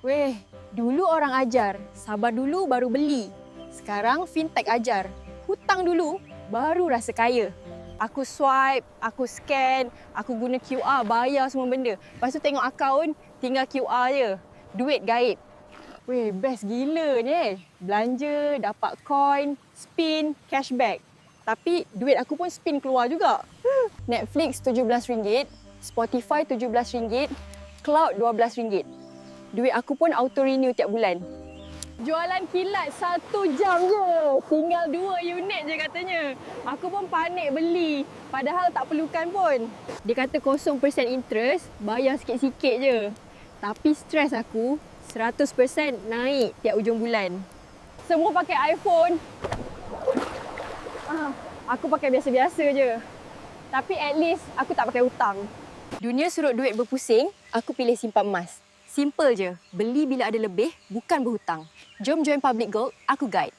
Weh, dulu orang ajar, sabar dulu baru beli. Sekarang fintech ajar, hutang dulu baru rasa kaya. Aku swipe, aku scan, aku guna QR bayar semua benda. Lepas tu tengok akaun, tinggal QR je. Duit gaib. Weh, best gila ni. Belanja, dapat coin, spin, cashback. Tapi duit aku pun spin keluar juga. Netflix RM17, Spotify RM17, Cloud RM12. Duit aku pun auto renew tiap bulan. Jualan kilat 1 jam je. Tinggal 2 unit je katanya. Aku pun panik beli. Padahal tak perlukan pun. Dia kata 0% interest, bayar sikit-sikit je. Tapi stres aku, 100% naik tiap ujung bulan. Semua pakai iPhone. Aku pakai biasa-biasa je. Tapi at least aku tak pakai hutang. Dunia suruh duit berpusing, aku pilih simpan emas. Simple je, beli bila ada lebih, bukan berhutang. Jom join Public Gold, aku guide.